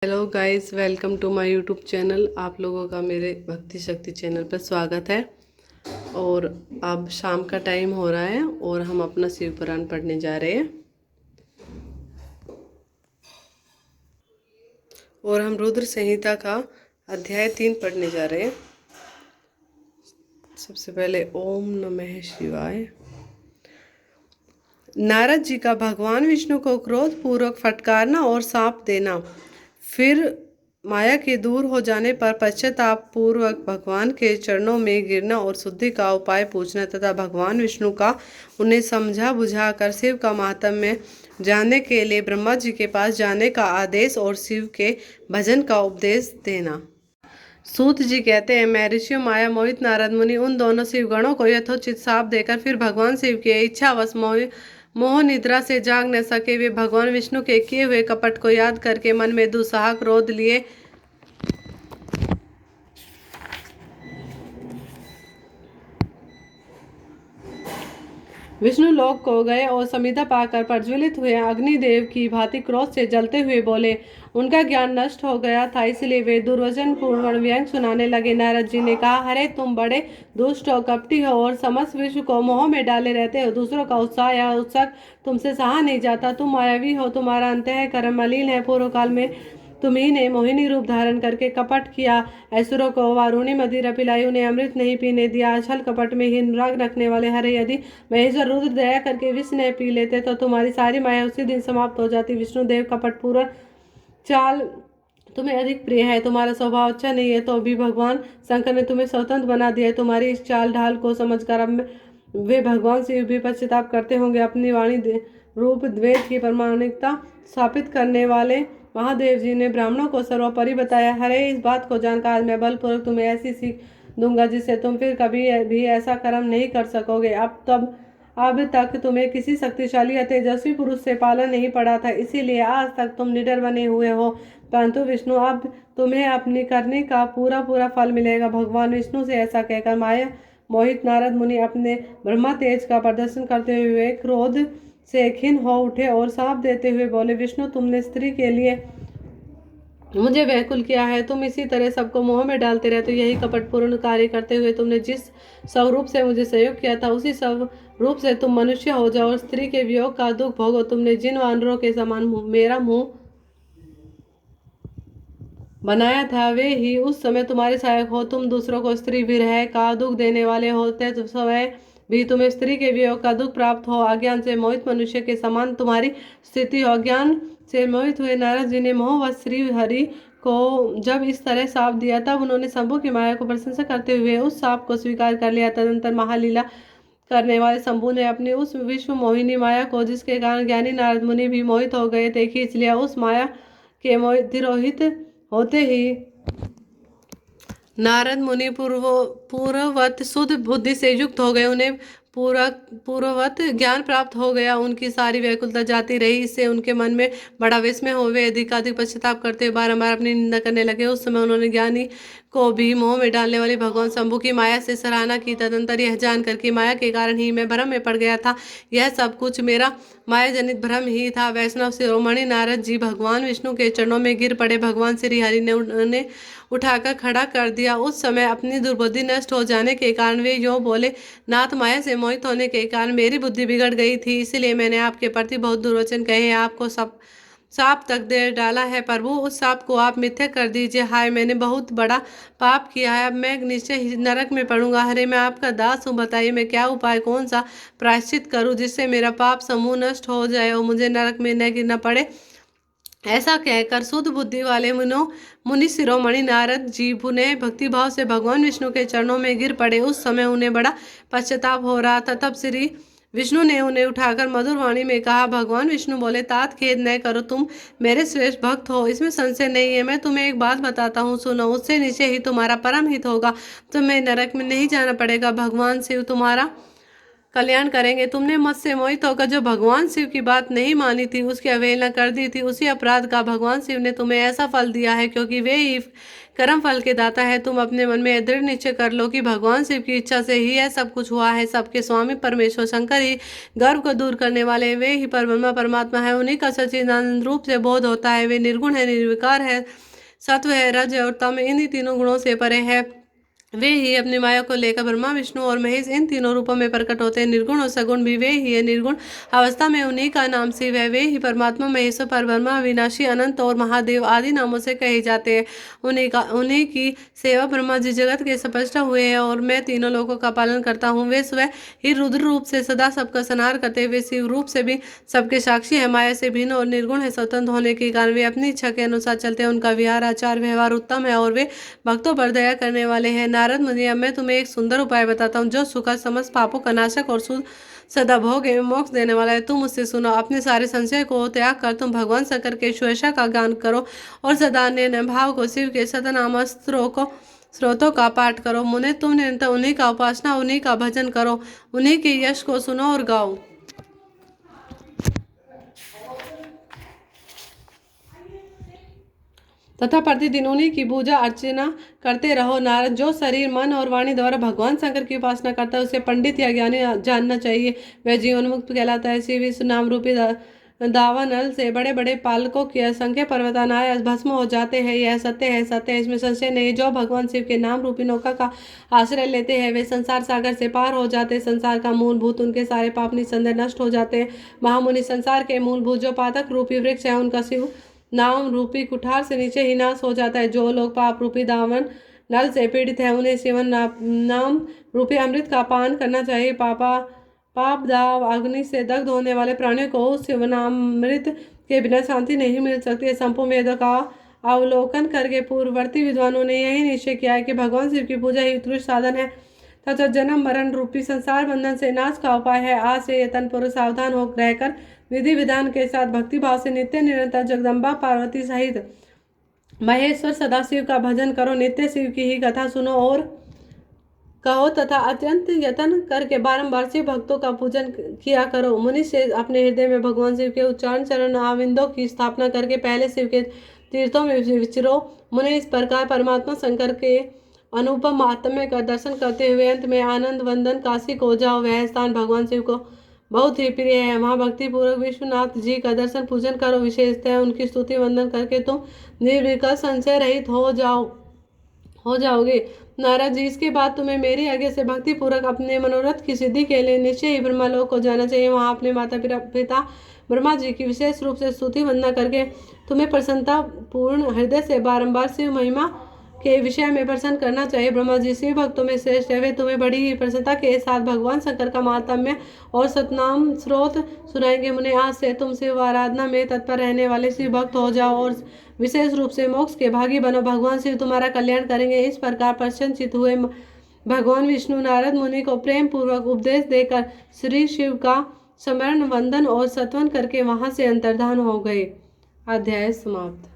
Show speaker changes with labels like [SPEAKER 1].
[SPEAKER 1] Hello guys, welcome to my YouTube channel. आप लोगों का मेरे भक्ति शक्ति चैनल पर स्वागत है। और अब शाम का टाइम हो रहा है और हम अपना शिव पुराण पढ़ने जा रहे हैं। और हम रुद्र संहिता का अध्याय 3 पढ़ने जा रहे हैं। सबसे पहले ओम नमः शिवाय। नारद जी का भगवान विष्णु को क्रोध पूर्वक फटकारना और साप देना, फिर माया के दूर हो जाने पर पश्चाताप पूर्वक भगवान के चरणों में गिरना और शुद्धि का उपाय पूछना तथा भगवान विष्णु का उन्हें समझा बुझाकर शिव का माहात्म्य जानने के लिए ब्रह्मा जी के पास जाने का आदेश और शिव के भजन का उपदेश देना। सूत जी कहते हैं, मैं ऋषि माया मोहित नारद मुनि उन दोनों शिवगणों को यथोचित शाप देकर फिर भगवान शिव के इच्छावश मोह निद्रा से जाग न सके। वे भगवान विष्णु के किए हुए कपट को याद करके मन में दुस्साह क्रोध लिए विष्णु लोक को गए और संविदा पाकर प्रज्वलित हुए अग्निदेव की भांति क्रोध से जलते हुए बोले। उनका ज्ञान नष्ट हो गया था, इसलिए वे दुर्वचन पूर्ण व्यंग सुनाने लगे। नारद जी ने कहा, अरे तुम बड़े दुष्ट हो, कपटी हो और समस्त विश्व को मोह में डाले रहते हो। दूसरों का उत्साह या उत्सुक तुमसे सहा नहीं जाता। तुम मायावी हो, तुम्हारा अंतःकरण मलिन है। पूर्व काल में तुम्ही ने मोहिनी रूप धारण करके कपट किया, असुरों को वारुणी मदिरा पिलाई, उन्हें अमृत नहीं पीने दिया। छल कपट में ही अनुराग रखने वाले हरे, यदि महेश्वर रुद्र दया करके विष न पी लेते तो तुम्हारी सारी माया उसी दिन समाप्त हो जाती। विष्णुदेव कपट पूर्ण चाल तुम्हें अधिक प्रिय है, तुम्हारा स्वभाव अच्छा नहीं है, तो भी भगवान शंकर ने तुम्हें स्वतंत्र बना दिया है। तुम्हारी इस चाल ढाल को समझकर अब वे भगवान से भी पश्चाताप करते होंगे। अपनी वाणी रूप वेद की प्रामाणिकता स्थापित करने वाले महादेव जी ने ब्राह्मणों को सर्वोपरि बताया। हरे, इस बात को जानकर आज मैं बलपूर्वक तुम्हें ऐसी सीख दूंगा जिससे तुम फिर कभी भी ऐसा कर्म नहीं कर सकोगे। अब तक तुम्हें किसी शक्तिशाली या तेजस्वी पुरुष से पाला नहीं पड़ा था, इसीलिए आज तक तुम निडर बने हुए हो। परंतु विष्णु, अब तुम्हें अपनी करने का पूरा फल मिलेगा। भगवान विष्णु से ऐसा कहकर माया मोहित नारद मुनि अपने ब्रह्मा तेज का प्रदर्शन करते हुए क्रोध से खिन्न हो उठे और शाप देते हुए बोले, विष्णु, तुमने स्त्री के लिए मुझे व्याकुल किया है। तुम इसी तरह सबको मोह में डालते रहते हो। यही कपटपूर्ण कार्य करते हुए तुमने जिस स्वरूप से मुझे सहयोग किया था, उसी स्वरूप से तुम मनुष्य हो जाओ और स्त्री के वियोग का दुख भोगो। तुमने जिन वानरों के समान मेरा मुंह बनाया था, वे ही उस समय तुम्हारे सहायक हो। तुम दूसरों को स्त्री विरह का दुख देने वाले होते तो समय भी तुम्हें स्त्री के वियोग का दुख प्राप्त हो। अज्ञान से मोहित मनुष्य के समान तुम्हारी स्थिति हो। अज्ञान से मोहित हुए नारद जी ने मोहवश श्री हरि को जब इस तरह शाप दिया, तब उन्होंने शंभु की माया को प्रशंसा करते हुए उस शाप को स्वीकार कर लिया। तदंतर महालीला करने वाले शंभु ने अपनी उस विश्व मोहिनी माया को, जिसके कारण ज्ञानी नारद मुनि भी मोहित हो गए थे, खींच लिया। उस माया के तिरोहित होते ही नारद मुनि पूर्ववत शुद्ध बुद्धि से युक्त हो गए। उन्हें पूर्ववत ज्ञान प्राप्त हो गया। उनकी सारी व्याकुलता जाती रही। इससे उनके मन में बड़ा विस्मय हो, वे अधिकाधिक पश्चाताप करते बारंबार अपनी निंदा करने लगे। उस समय उन्होंने ज्ञानी को भी मोह में डालने वाले भगवान शंभु की माया से सराहना की। तदंतर यह जानकर कि माया के कारण ही मैं भ्रम में पड़ गया था, यह सब कुछ मेरा माया जनित भ्रम ही था, वैष्णव शिरोमणि नारद जी भगवान विष्णु के चरणों में गिर पड़े। भगवान श्री हरि ने उन्हें उठाकर खड़ा कर दिया। उस समय अपनी दुर्बुद्धि नष्ट हो जाने के कारण वे यूँ बोले, नाथ, माया से मोहित होने के कारण मेरी बुद्धि बिगड़ गई थी, इसलिए मैंने आपके प्रति बहुत दुर्वचन कहे, आपको सब साप तक दे डाला है। प्रभु, उस साप को आप मिथ्या कर दीजिए। हाय, मैंने बहुत बड़ा पाप किया है, अब मैं निश्चय ही नरक में पड़ूंगा। हरे, मैं आपका दास हूँ, बताइए मैं क्या उपाय, कौन सा प्रायश्चित करूँ जिससे मेरा पाप समूह नष्ट हो जाए और मुझे नरक में न गिरना पड़े। ऐसा कहकर शुद्ध बुद्धि वाले मुनि शिरोमणि नारद जी पुनः भक्तिभाव से भगवान विष्णु के चरणों में गिर पड़े। उस समय उन्हें बड़ा पश्चाताप हो रहा था। तब श्री विष्णु ने उन्हें उठाकर मधुर वाणी में कहा। भगवान विष्णु बोले, तात खेद न करो, तुम मेरे श्रेष्ठ भक्त हो, इसमें संशय नहीं है। मैं तुम्हें एक बात बताता हूँ, सुनो, उससे नीचे ही तुम्हारा परम हित होगा। तुम्हें नरक में नहीं जाना पड़ेगा। भगवान शिव तुम्हारा कल्याण करेंगे। तुमने मुझसे मोहित होकर जो भगवान शिव की बात नहीं मानी थी, उसकी अवहेलना कर दी थी, उसी अपराध का भगवान शिव ने तुम्हें ऐसा फल दिया है, क्योंकि वे ही कर्म फल के दाता है। तुम अपने मन में दृढ़ निश्चय कर लो कि भगवान शिव की इच्छा से ही यह सब कुछ हुआ है। सबके स्वामी परमेश्वर शंकर ही गर्व को दूर करने वाले, वे ही परब्रह्म परमात्मा है। उन्हीं का सच्चिदानंद रूप से बोध होता है। वे निर्गुण है, निर्विकार है, सत्व है, रज और तम, इन्हीं तीनों गुणों से परे है। वे ही अपनी माया को लेकर ब्रह्मा विष्णु और महेश इन तीनों रूपों में प्रकट होते हैं। निर्गुण और सगुण भी वे ही है। निर्गुण अवस्था में उन्हीं का नाम शिव है। वे ही परमात्मा, महेश्वर, परब्रह्मा, विनाशी, अनंत और महादेव आदि नामों से कहे जाते हैं। उन्हीं की सेवा ब्रह्मा जी जगत के स्पष्ट हुए हैं और मैं तीनों लोगों का पालन करता हूँ। वे स्वयं ही रुद्र रूप से सदा सबका संहार करते हुए शिव रूप से भी सबके साक्षी है। माया से भिन्न और निर्गुण है। स्वतंत्र होने के कारण वे अपनी इच्छा के अनुसार चलते हैं। उनका विहार आचार व्यवहार उत्तम है और वे भक्तों पर दया करने वाले हैं। नारद मुनि, अब मैं तुम्हें एक सुंदर उपाय बताता हूँ जो सुखद, समस्त पापों का नाशक और सदा भोग एवं मोक्ष देने वाला है। तुम उससे सुनो। अपने सारे संशय को त्याग कर तुम भगवान शंकर के स्वेच्छा का गान करो और सदा निर्णय भाव को शिव के सतनाम स्रोतों का पाठ करो। मुने, तुम निरंतर उन्हीं का उपासना, उन्हीं का भजन करो, उन्हीं के यश को सुनो और गाओ। तथा प्रतिदिन उन्हीं की पूजा अर्चना करते रहो। नारद, जो शरीर, मन और वाणी द्वारा भगवान शंकर की उपासना करता है उसे पंडित या ज्ञानी जानना चाहिए। वह जीवन मुक्त कहलाता है। शिव इस नाम रूपी दावानल से बड़े बड़े पालकों की असंख्य पर्वतानाय भस्म हो जाते हैं। यह सत्य है, सत्य है, इसमें संशय नहीं। जो भगवान शिव के नाम रूपी नौका का आश्रय लेते हैं वे संसार सागर से पार हो जाते हैं। संसार का मूलभूत उनके सारे पाप निस्संदेह नष्ट हो जाते हैं। महामुनि, संसार के मूलभूत जो पातक रूपी वृक्ष है उनका शिव नाम रूपी कुठार से नीचे ही नाश हो जाता है। जो लोग पाप रूपी दावन नल से पीड़ित है उन्हें शिवन नाम रूपी अमृत का पान करना चाहिए। पाप दाव अग्नि से दग्ध होने वाले प्राणियों को उस शिवनामृत के बिना शांति नहीं मिल सकती है। संपूर्ण वेदों का अवलोकन करके पूर्ववर्ती विद्वानों ने यही निश्चय किया है कि भगवान शिव की पूजा ही उत्कृष्ट साधन है तथा जन्म मरण रूपी संसार बंधन से नाश का उपाय है। आज से यतन पूर्व सावधान हो रहकर विधि विधान के साथ भक्ति भाव से नित्य निरंतर जगदम्बा पार्वती सहित महेश्वर सदाशिव का भजन करो। नित्य शिव की ही कथा सुनो और कहो तथा अत्यंत यत्न करके बारंबार शिव भक्तों का पूजन किया करो। मुनि से अपने हृदय में भगवान शिव के उच्चारण चरण आविंदों की स्थापना करके पहले शिव के तीर्थों में विचरो। मुनि इस प्रकार परमात्मा शंकर के अनुपम महात्म्य का दर्शन करते हुए अंत में आनंद वंदन काशी को जाओ। वह स्थान भगवान शिव को बहुत ही प्रिय है। वहाँ भक्ति पूर्वक विश्वनाथ जी का दर्शन पूजन करो। विशेषतः उनकी स्तुति वंदन करके तुम निर्विकल्प संशय रहित हो जाओगे। नारद जी, इसके बाद तुम्हें मेरी आज्ञा से भक्ति पूर्वक अपने मनोरथ की सिद्धि के लिए निश्चय ही ब्रह्मलोक को जाना चाहिए। वहाँ अपने माता पिता ब्रह्मा जी की विशेष रूप से स्तुति वंदना करके तुम्हें प्रसन्नता पूर्ण हृदय से बारंबार शिव महिमा के विषय में प्रसन्न करना चाहिए। ब्रह्मा जी शिव भक्तों में श्रेष्ठ है। वे तुम्हें बड़ी ही प्रसन्नता के साथ भगवान शंकर का महात्म्य और सतनाम स्रोत सुनाएंगे। मुने, आज से तुम शिव आराधना में तत्पर रहने वाले शिव भक्त हो जाओ और विशेष रूप से मोक्ष के भागी बनो। भगवान शिव तुम्हारा कल्याण करेंगे। इस प्रकार प्रसन्नचित हुए भगवान विष्णु नारद मुनि को प्रेम पूर्वक उपदेश देकर श्री शिव का स्मरण वंदन और सत्वन करके वहां से अंतर्धान हो गए। अध्याय समाप्त।